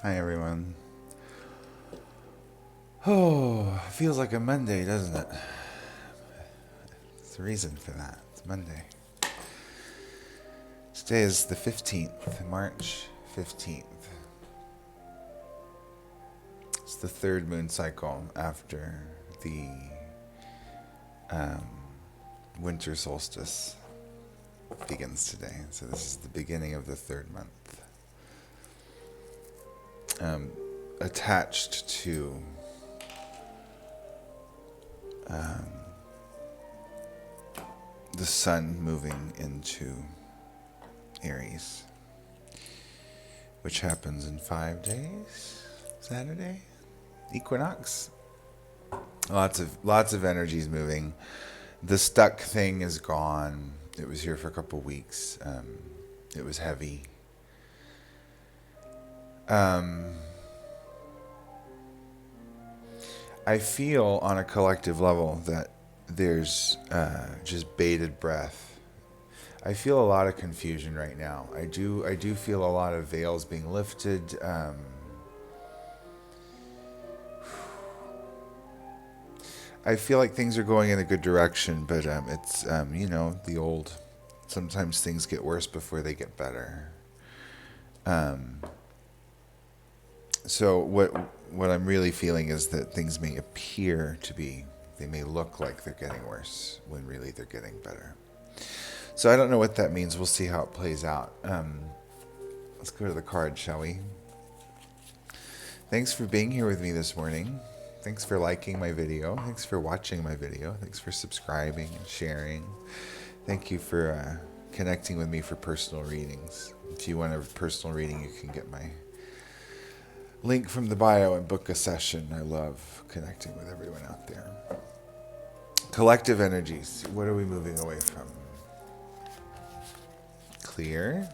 Hi everyone. Oh, feels like a Monday, doesn't it? There's a reason for that. It's Monday. Today is the 15th, March 15th. It's the third moon cycle after the um, winter solstice begins today. So this is the beginning of the third month. Attached to the sun moving into Aries, which happens in 5 days. Saturday, equinox. Lots of energies moving. The stuck thing is gone. It was here for a couple weeks. It was heavy. I feel on a collective level that there's just bated breath. I feel a lot of confusion right now. I do feel a lot of veils being lifted. I feel like things are going in a good direction, but it's the old. Sometimes things get worse before they get better. So what I'm really feeling is that things may appear to be, they may look like they're getting worse when really they're getting better. So I don't know what that means. We'll see how it plays out. Let's go to the card, shall we? Thanks for being here with me this morning. Thanks for liking my video. Thanks for watching my video. Thanks for subscribing and sharing. Thank you for connecting with me for personal readings. If you want a personal reading, you can get my link from the bio and book a session. I love connecting with everyone out there. Collective energies. What are we moving away from? Clear.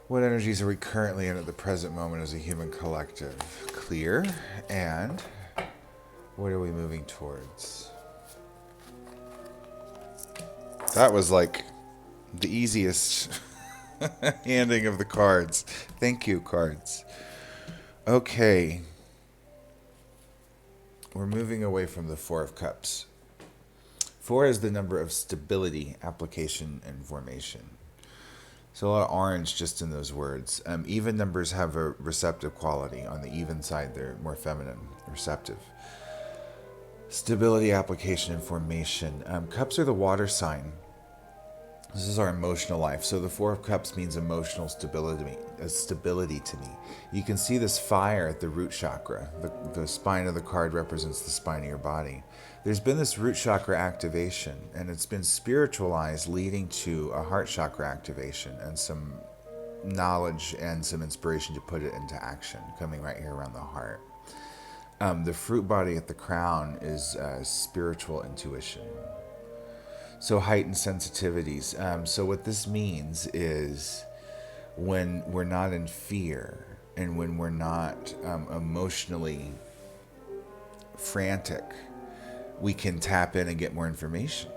What energies are we currently in at the present moment as a human collective? Clear. And what are we moving towards? That was like the easiest handing of the cards. Thank you, cards. Okay. We're moving away from the Four of Cups. 4 is the number of stability, application, and formation. So a lot of orange just in those words. Even numbers have a receptive quality. On the even side, they're more feminine, receptive. Stability, application, and formation. Cups are the water sign. This is our emotional life. So the Four of Cups means emotional stability to me. You can see this fire at the root chakra. The spine of the card represents the spine of your body. There's been this root chakra activation, and it's been spiritualized, leading to a heart chakra activation and some knowledge and some inspiration to put it into action, coming right here around the heart. The fruit body at the crown is spiritual intuition. So heightened sensitivities. So what this means is when we're not in fear and when we're not emotionally frantic, we can tap in and get more information.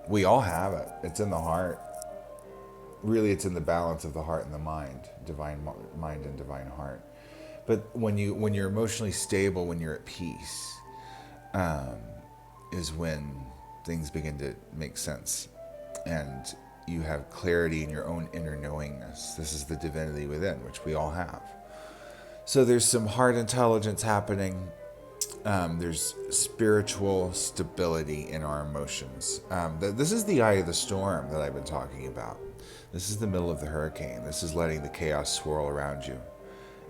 We all have it. It's in the heart. Really, it's in the balance of the heart and the mind, divine mind and divine heart. But when you're emotionally stable, when you're at peace, is when things begin to make sense, and you have clarity in your own inner knowingness. This is the divinity within, which we all have. So there's some heart intelligence happening. There's spiritual stability in our emotions. This is the eye of the storm that I've been talking about. This is the middle of the hurricane. This is letting the chaos swirl around you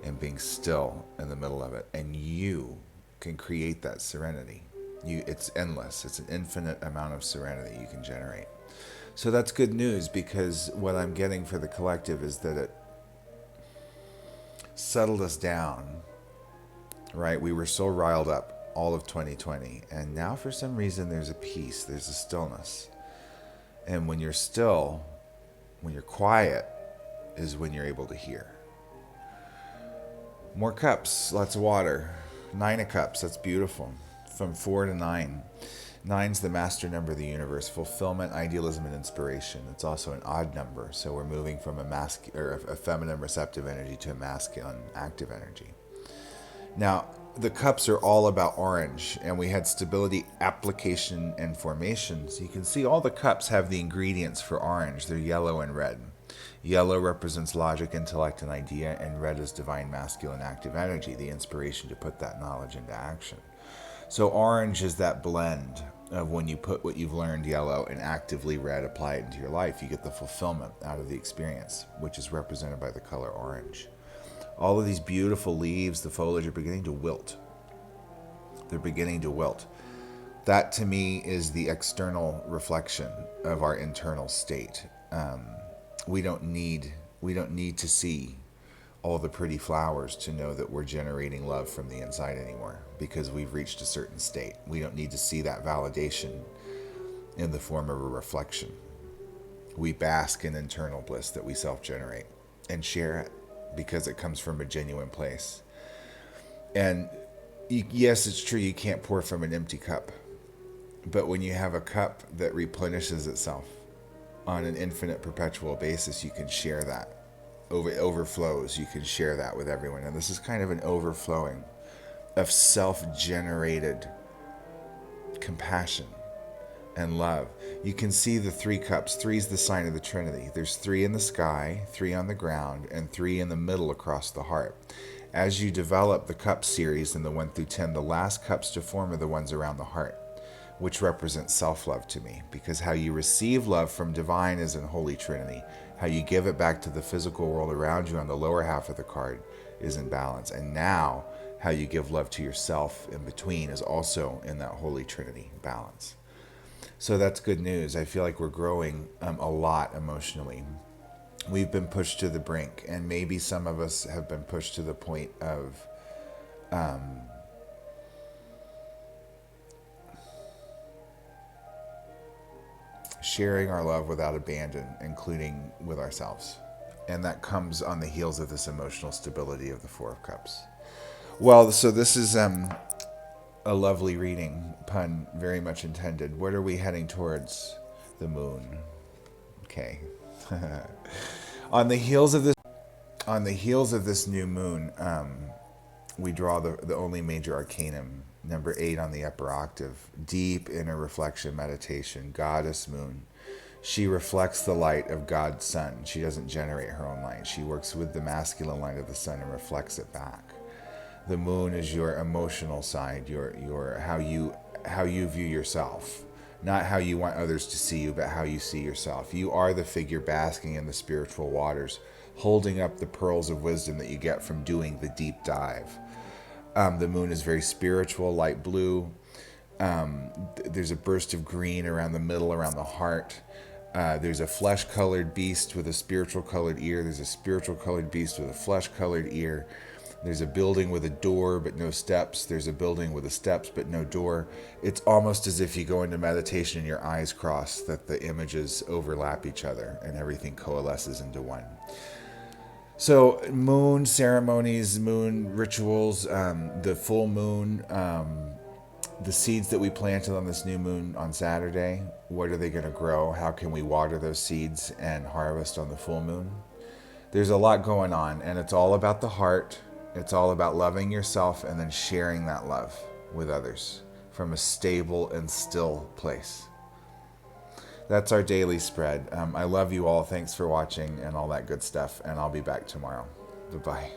and being still in the middle of it. And you can create that serenity. It's endless. It's an infinite amount of serenity you can generate. So that's good news, because what I'm getting for the collective is that it settled us down, right? We were so riled up all of 2020, and now for some reason there's a peace, there's a stillness. And when you're still, when you're quiet, is when you're able to hear. More cups, lots of water. 9 of Cups, that's beautiful. From 4 to 9. Nine's the master number of the universe, fulfillment, idealism, and inspiration. It's also an odd number, so we're moving from a feminine receptive energy to a masculine active energy. Now, the cups are all about orange, and we had stability, application, and formation. So you can see all the cups have the ingredients for orange. They're yellow and red. Yellow represents logic, intellect, and idea, and red is divine masculine active energy, the inspiration to put that knowledge into action. So orange is that blend of when you put what you've learned yellow and actively red, apply it into your life, you get the fulfillment out of the experience, which is represented by the color orange. All of these beautiful leaves, the foliage, are beginning to wilt. They're beginning to wilt. That to me is the external reflection of our internal state. We don't need to see all the pretty flowers to know that we're generating love from the inside anymore, because we've reached a certain state. We don't need to see that validation in the form of a reflection. We bask in internal bliss that we self-generate and share it because it comes from a genuine place. And yes, it's true, you can't pour from an empty cup. But when you have a cup that replenishes itself on an infinite perpetual basis, you can share that. It overflows, you can share that with everyone. And this is kind of an overflowing of self-generated compassion and love. You can see the three cups. Three is the sign of the Trinity. There's 3 in the sky, 3 on the ground, and 3 in the middle across the heart. As you develop the cup series in the 1 through 10, the last cups to form are the ones around the heart, which represents self-love to me, because how you receive love from divine is in Holy Trinity. How you give it back to the physical world around you on the lower half of the card is in balance. And now how you give love to yourself in between is also in that Holy Trinity balance. So that's good news. I feel like we're growing a lot emotionally. We've been pushed to the brink, and maybe some of us have been pushed to the point of sharing our love without abandon, including with ourselves. And that comes on the heels of this emotional stability of the 4 of Cups. Well, so this is a lovely reading, pun very much intended. What are we heading towards? The moon. Okay. On the heels of this new moon, we draw the only major arcanum, number 8 on the upper octave, deep inner reflection meditation, goddess moon. She reflects the light of God's sun. She doesn't generate her own light. She works with the masculine light of the sun and reflects it back. The moon is your emotional side, your how you view yourself. Not how you want others to see you, but how you see yourself. You are the figure basking in the spiritual waters, holding up the pearls of wisdom that you get from doing the deep dive. The moon is very spiritual, light blue. There's a burst of green around the middle, around the heart. There's a flesh-colored beast with a spiritual-colored ear. There's a spiritual-colored beast with a flesh-colored ear. There's a building with a door but no steps. There's a building with a steps but no door. It's almost as if you go into meditation and your eyes cross, that the images overlap each other and everything coalesces into one. So moon ceremonies, moon rituals, the full moon, the seeds that we planted on this new moon on Saturday, what are they going to grow? How can we water those seeds and harvest on the full moon? There's a lot going on, and it's all about the heart. It's all about loving yourself and then sharing that love with others from a stable and still place. That's our daily spread. I love you all. Thanks for watching and all that good stuff. And I'll be back tomorrow. Bye-bye.